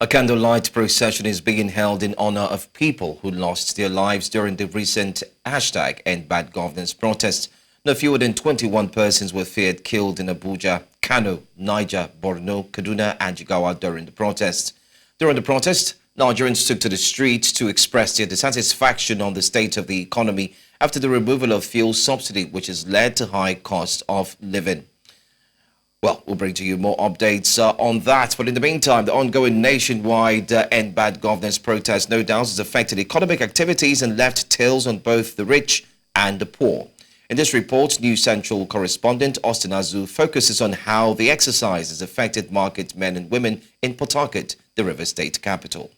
A candlelight procession is being held in honor of people who lost their lives during the recent #End Bad Governance protest. No fewer than 21 persons were feared killed in Abuja, Kano, Niger, Borno, Kaduna and Jigawa during the protest. During the protest, Nigerians took to the streets to express their dissatisfaction on the state of the economy after the removal of fuel subsidy, which has led to high cost of living. Well, we'll bring to you more updates on that. But in the meantime, the ongoing nationwide End Bad Governance protest no doubt has affected economic activities and left tails on both the rich and the poor. In this report, new Central Correspondent Austin Azu focuses on how the exercise has affected market men and women in Port Harcourt, the River State capital.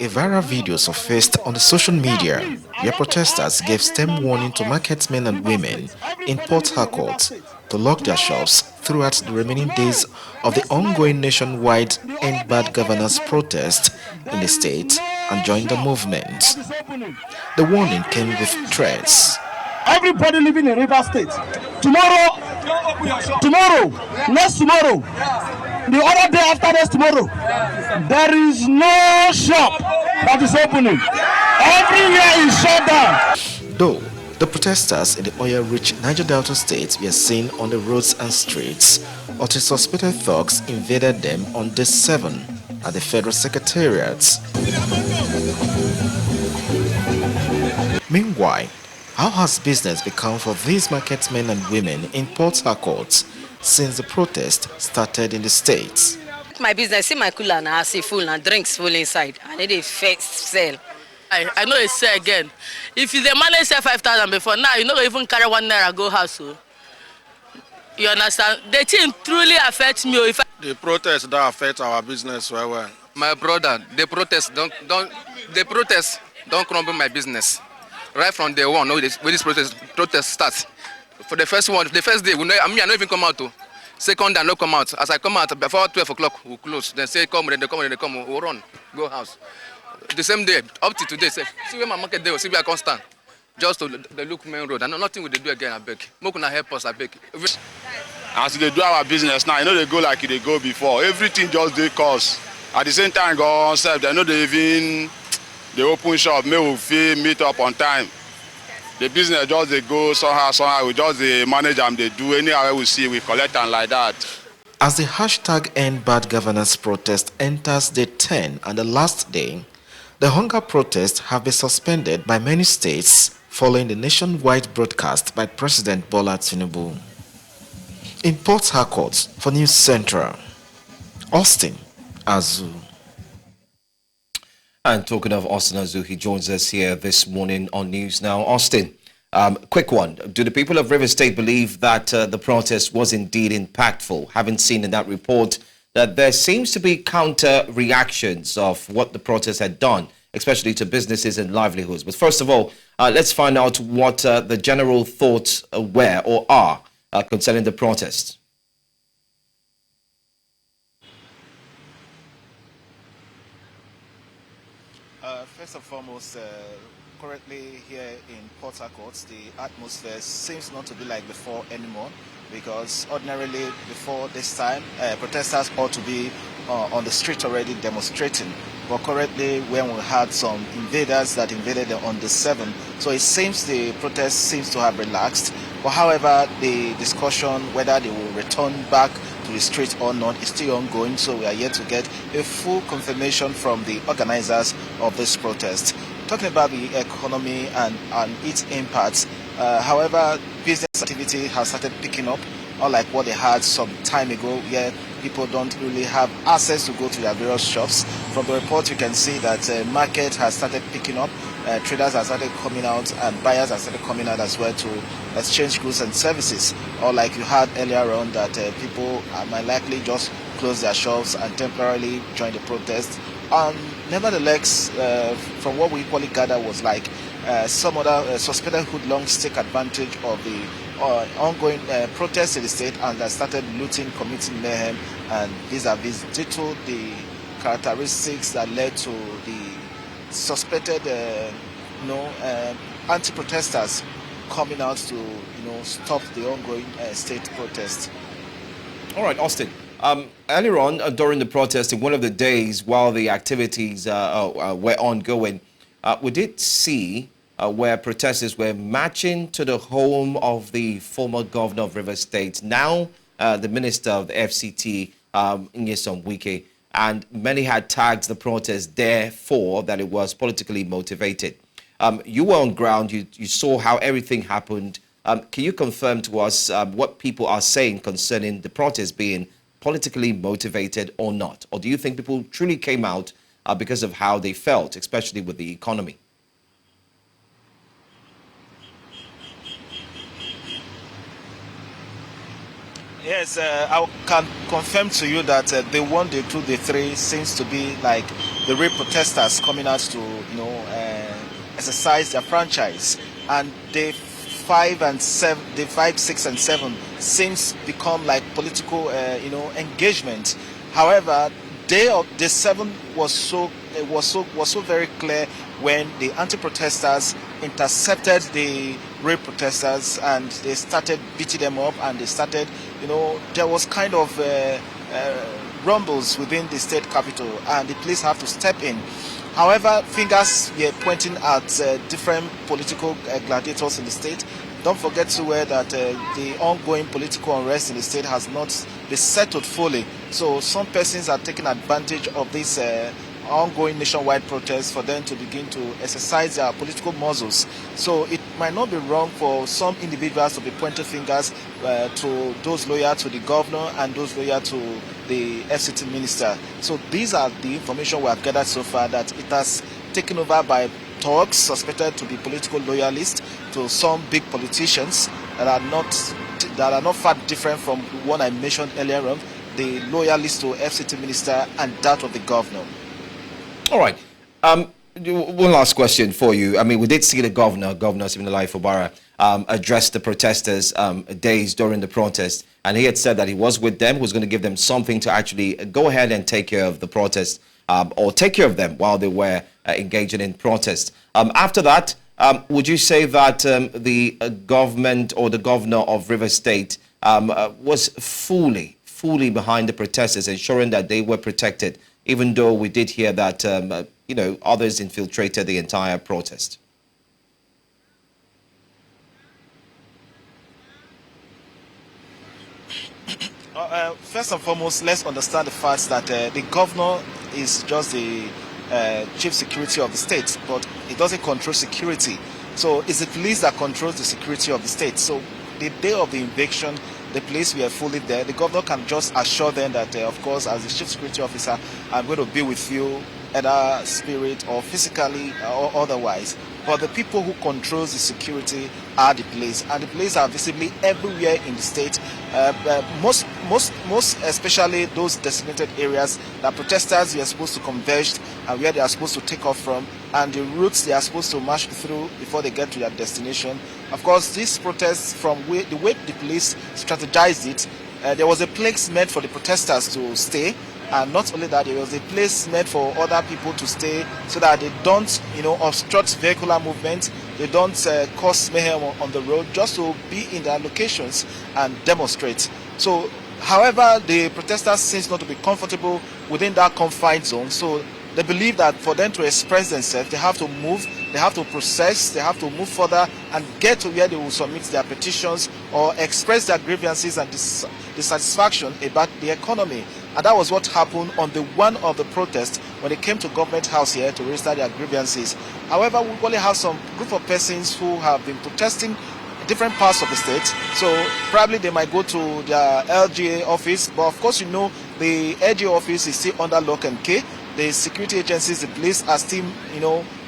A viral video surfaced on the social media where protesters gave stern warning to marketmen and women in Port Harcourt to lock their shops throughout the remaining days of the ongoing nationwide End Bad Governance protest in the state and join the movement. The warning came with threats. Everybody living in River State, tomorrow, next tomorrow, the other day after next tomorrow, there is no shop that is opening. Everywhere is shut down. Though the protesters in the oil-rich Niger Delta state were seen on the roads and streets, until suspected thugs invaded them on day 7 at the federal secretariat. Meanwhile, how has business become for these marketmen and women in Port Harcourt since the protest started in the States? My business, see my cooler now, I see full and drinks full inside. I need a first sell. I know it's sell again. If you manage sell 5,000 before, now you don't even carry 1 naira go house. So. You understand? The thing truly affects me. The protest that affects our business well. My brother, the protest don't crumble my business. Right from day one, when this protest starts. For the first day, I don't even come out. Second, I don't come out. As I come out, before 12 o'clock, we close. Then say, come, we run, go house. The same day, up to today, say, see where my market day, see where I can stand. Just to the look main road. I know nothing we do again, I beg. More can help us, I beg. As they do our business now, they go like they go before. Everything just they cost. At the same time, go on self, they know they open shop, meet up on time. The business just they go somehow, we just they manage them, they do anyhow we see, we collect and like that. As the End Bad Governance protest enters day 10 and the last day, the hunger protests have been suspended by many states following the nationwide broadcast by President Bola Tinubu. In Port Harcourt, for News Central, Austin Azu. And talking of Austin Azu, he joins us here this morning on News Now. Austin, quick one. Do the people of River State believe that the protest was indeed impactful? Having seen in that report that there seems to be counter reactions of what the protest had done, especially to businesses and livelihoods. But first of all, let's find out what the general thoughts were or are concerning the protest. First and foremost, currently here in Port Harcourt, the atmosphere seems not to be like before anymore, because ordinarily before this time, protesters ought to be on the street already demonstrating. But currently, when we had some invaders that invaded them on the 7th, so it seems the protest seems to have relaxed. But however, the discussion whether they will return back to the street or not is still ongoing, so we are yet to get a full confirmation from the organizers of this protest. Talking about the economy and its impacts, however, business activity has started picking up, unlike what they had some time ago, where people don't really have access to go to their various shops. From the report, you can see that market has started picking up. Traders have started coming out and buyers have started coming out as well to exchange goods and services. Or like you had earlier on that people might likely just close their shops and temporarily join the protest. Nevertheless, from what we equally gather was like some other suspected hoodlums take advantage of the ongoing protests in the state and that started looting, committing mayhem, and vis-a-vis due the characteristics that led to the suspected anti-protesters coming out to stop the ongoing state protest. All right, Austin. Earlier on, during the protest, in one of the days while the activities were ongoing, we did see where protesters were marching to the home of the former governor of Rivers State, now the minister of the FCT, Nyesom Wike, and many had tagged the protest therefore that it was politically motivated. You were on ground, you saw how everything happened. Can you confirm to us what people are saying concerning the protest being politically motivated or not? Or do you think people truly came out because of how they felt, especially with the economy? Yes, I can confirm to you that the 1, the 2, the 3 seems to be like the real protesters coming out to, exercise their franchise, and the 5 and 7, the 5, 6, and 7 seems become like political, engagement. However, day of the 7 was so very clear when the anti-protesters intercepted the real protesters and they started beating them up, and they started, there was kind of rumbles within the state capital, and the police have to step in. However, fingers were pointing at different political gladiators in the state. Don't forget to that the ongoing political unrest in the state has not been settled fully. So some persons are taking advantage of this ongoing nationwide protests for them to begin to exercise their political muscles. So it might not be wrong for some individuals to be pointing fingers to those loyal to the governor and those loyal to the FCT minister. So these are the information we have gathered so far, that it has taken over by thugs suspected to be political loyalists to some big politicians that are not far different from the one I mentioned earlier on, the loyalists to FCT minister and that of the governor. All right. One last question for you. I mean, we did see the Governor Siminalayi Fubara, address the protesters days during the protest, and he had said that he was with them, was going to give them something to actually go ahead and take care of the protest, or take care of them while they were engaging in protest. After that, would you say that the government or the governor of Rivers State was fully behind the protesters, ensuring that they were protected, even though we did hear that others infiltrated the entire protest? First and foremost, let's understand the fact that the governor is just the chief security of the state, but he doesn't control security. So it's the police that controls the security of the state. So the day of the invasion, the police were fully there. The governor can just assure them that, of course, as the chief security officer, I'm going to be with you, either spirit or physically or otherwise. But the people who control the security are the police, and the police are visibly everywhere in the state. Most especially those designated areas that protesters were supposed to converge and where they are supposed to take off from, and the routes they are supposed to march through before they get to their destination. Of course, these protests, from the way the police strategized it, there was a place meant for the protesters to stay. And not only that, there was a place meant for other people to stay so that they don't, obstruct vehicular movement. They don't cause mayhem on the road, just to be in their locations and demonstrate. So, however, the protesters seem not to be comfortable within that confined zone. So they believe that for them to express themselves, they have to move, they have to process, they have to move further and get to where they will submit their petitions or express their grievances and dissatisfaction about the economy. And that was what happened on the one of the protests when they came to Government House here to register their grievances. However, we only have some group of persons who have been protesting in different parts of the state. So probably they might go to their LGA office. But of course, the LGA office is still under lock and key. The security agencies, the police are still,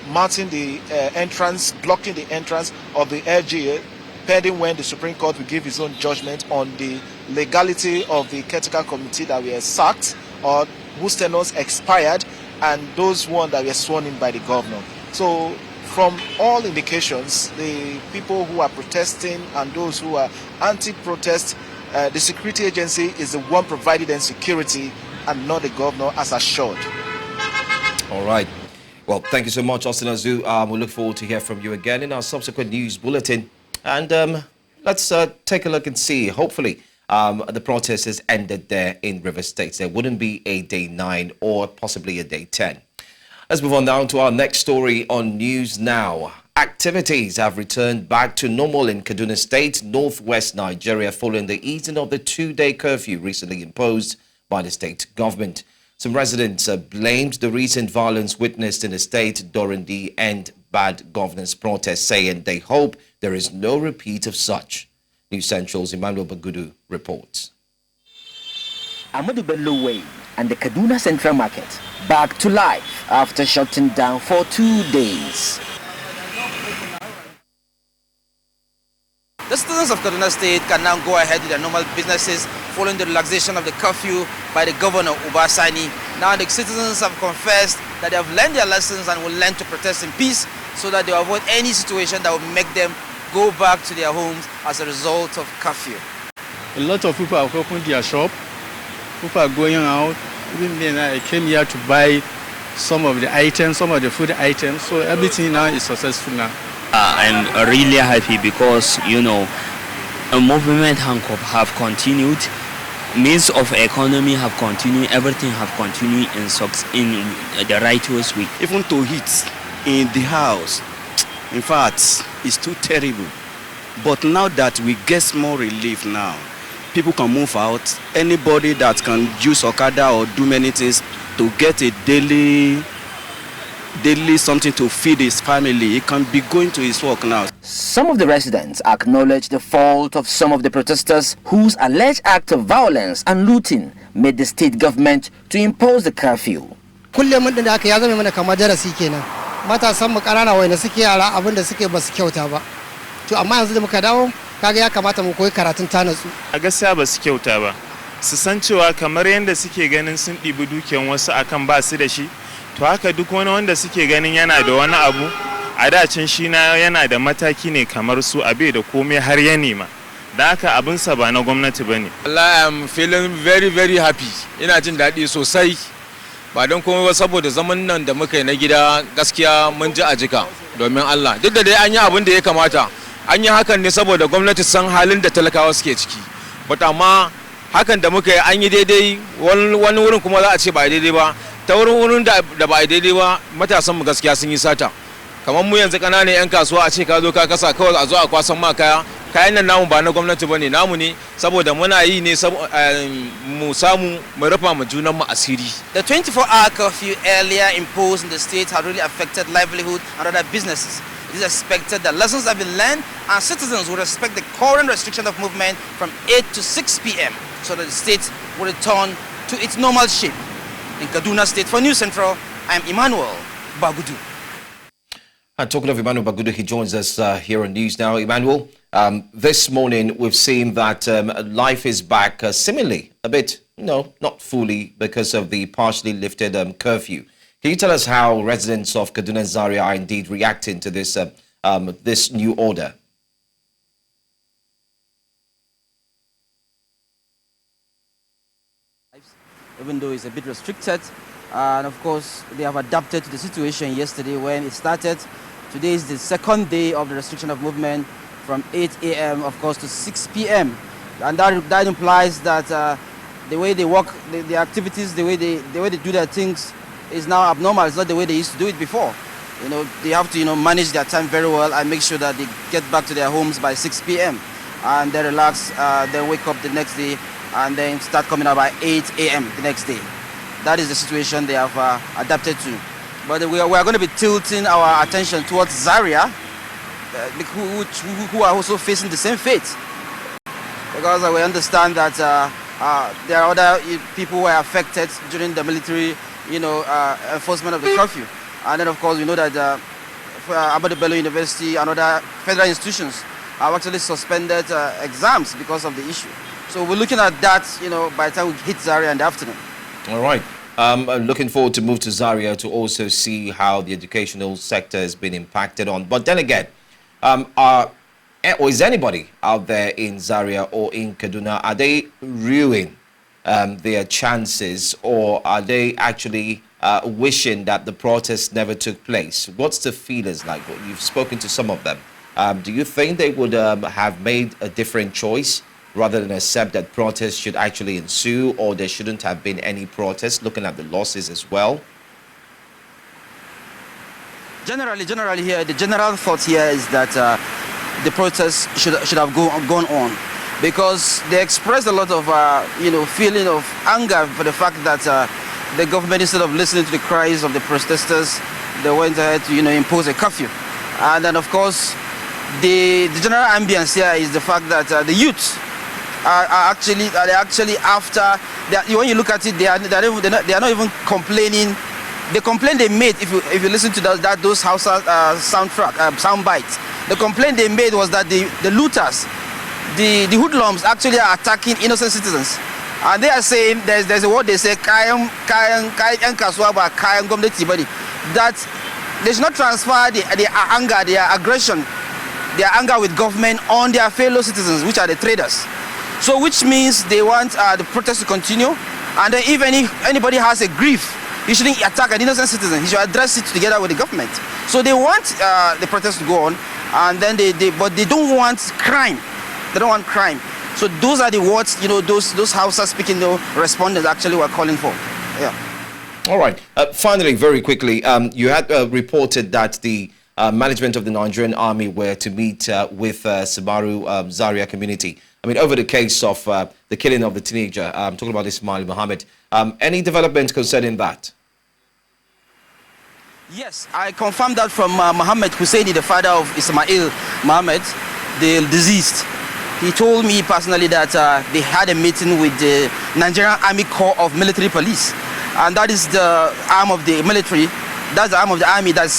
mounting the entrance, blocking the entrance of the LGA, pending when the Supreme Court will give its own judgment on the legality of the caretaker committee that were sacked or whose tenures expired, and those ones that were sworn in by the governor. So from all indications, the people who are protesting and those who are anti-protest, the security agency is the one providing them security and not the governor, as assured. All right. Well, thank you so much, Austin Azu. We look forward to hear from you again in our subsequent news bulletin. And let's take a look and see, hopefully, the protesters ended there in River State. There wouldn't be a day 9 or possibly a day 10. Let's move on now to our next story on News Now. Activities have returned back to normal in Kaduna State, northwest Nigeria, following the easing of the 2-day curfew recently imposed by the state government. Some residents blamed the recent violence witnessed in the state during the End Bad Governance protest, saying they hope there is no repeat of such. News Central's Emmanuel Bagudu reports. Ahmadu Bello Way and the Kaduna Central Market back to life after shutting down for 2 days. The citizens of Kaduna State can now go ahead with their normal businesses following the relaxation of the curfew by the governor, Ubasani. Now the citizens have confessed that they have learned their lessons and will learn to protest in peace so that they will avoid any situation that will make them go back to their homes as a result of curfew. A lot of people have opened their shop. People are going out. Even then, I came here to buy some of the items, some of the food items. So everything now is successful now. I'm really happy because, you know, a movement have continued, means of economy have continued, everything have continued in the right way. Even to heat in the house, in fact, it's too terrible. But now that we get more relief now, people can move out. Anybody that can use Okada or do many things to get a daily something to feed his family, he can be going to his work now. Some of the residents acknowledge the fault of some of the protesters whose alleged act of violence and looting made the state government to impose the curfew. Kullum da aka ya zama mana kamar darasi kenan. Matasan mu karana wayanda suke yara abin da suke ba su kyauta ba. To amma yanzu da muka dawo kaga ya kamata mu koyi karatun tanatsu. A gaskiya ba su kyauta ba. Su san cewa kamar yanda suke ganin sun ɗibi dukiyan wasu akan ba su da shi, to haka duk wani wanda suke ganin yana da wani abu a dacin shi na yana da mataki ne kamar su abe da komai har ya nema. Da haka abinsa ba na gwamnati ba ne. I am feeling very very happy. Ina jin daɗi sosai. Ba don komai ba saboda zaman nan da muka yi na gida gaskiya mun ji a jika domin Allah. Duk da dai an yi abin da ya kamata. An yi hakan ne saboda gwamnati san halin da talakawa suke ciki. But amma hakan da muka yi an yi daidai, wani wurin kuma za a ce ba daidai ba. Ta wurin da ba daidai ba matasan mu gaskiya sun yi sata. Kamar mu yanzu ƙananan 'yan kasuwa a ce ka zo ka kasa kawai a zo a kwasan ma kayan nan namu ba na gwamnati bane, namu ne saboda muna yi ne mu samu mu rufa mu junan mu asiri. The 24-hour curfew earlier imposed in the state had really affected livelihood and other businesses. It is expected that lessons have been learned and citizens will respect the current restriction of movement from 8 to 6 p.m. so that the state will return to its normal shape. In Kaduna State for News Central, I am Emmanuel Bagudu. And talking of Emmanuel Bagudu, he joins us here on News Now. Emmanuel, this morning we've seen that life is back seemingly a bit, not fully because of the partially lifted curfew. Can you tell us how residents of Kaduna Zaria are indeed reacting to this this new order? Even though it's a bit restricted, and of course they have adapted to the situation yesterday when it started. Today is the second day of the restriction of movement from 8 a.m. of course to 6 p.m. and that implies that the way they work, the activities, the way they do their things is now abnormal. It's not the way they used to do it before. They have to manage their time very well and make sure that they get back to their homes by 6 p.m. and they relax, then wake up the next day and then start coming out by 8 a.m. the next day. That is the situation they have adapted to. But we are going to be tilting our attention towards Zaria, who are also facing the same fate. Because we understand that there are other people who are affected during the military, enforcement of the curfew. And then of course we know that Ahmadu Bello University and other federal institutions have actually suspended exams because of the issue. So we're looking at that, by the time we hit Zaria in the afternoon. All right. I'm looking forward to move to Zaria to also see how the educational sector has been impacted on. But then again, or is anybody out there in Zaria or in Kaduna, are they ruining their chances, or are they actually wishing that the protests never took place? What's the feelers like? You've spoken to some of them. Do you think they would have made a different choice rather than accept that protests should actually ensue, or there shouldn't have been any protests, looking at the losses as well? Generally here, the general thought here is that the protests should have gone on, because they expressed a lot of feeling of anger for the fact that the government, instead of listening to the cries of the protesters, they went ahead to impose a curfew. And then of course the general ambience here is the fact that the youth are actually after when you look at it, they are not even complaining. The complaint they made, if you listen to those Hausa sound bites, the complaint they made was that the looters, the hoodlums, actually are attacking innocent citizens, and they are saying there's a word they say that they should not transfer their anger, their aggression, their anger with government on their fellow citizens, which are the traders. So which means they want the protest to continue, and then if anybody has a grief, he shouldn't attack an innocent citizen. He should address it together with the government. So they want the protest to go on, and then but they don't want crime. They don't want crime. So those are the words those Hausa speaking respondents actually were calling for. Yeah. All right. Finally, very quickly, you had reported that the management of the Nigerian army were to meet with Sabaru Zaria community. I mean, over the case of the killing of the teenager, I'm talking about Ismail Mohammed. Any developments concerning that? Yes, I confirmed that from Mohammed Husseini, the father of Ismail Mohammed, the deceased. He told me personally that they had a meeting with the Nigerian Army Corps of Military Police, and that is the arm of the military. That's the arm of the army that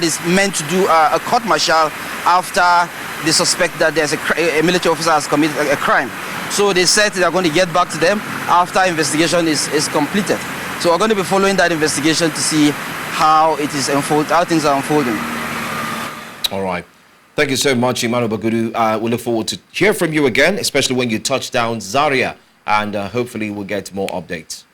is meant to do a court martial after they suspect that there's a military officer has committed a crime. So they said they are going to get back to them after investigation is completed. So we're going to be following that investigation to see how things are unfolding. All right. Thank you so much, Emmanuel Bagudu. We look forward to hear from you again, especially when you touch down Zaria, and hopefully we'll get more updates.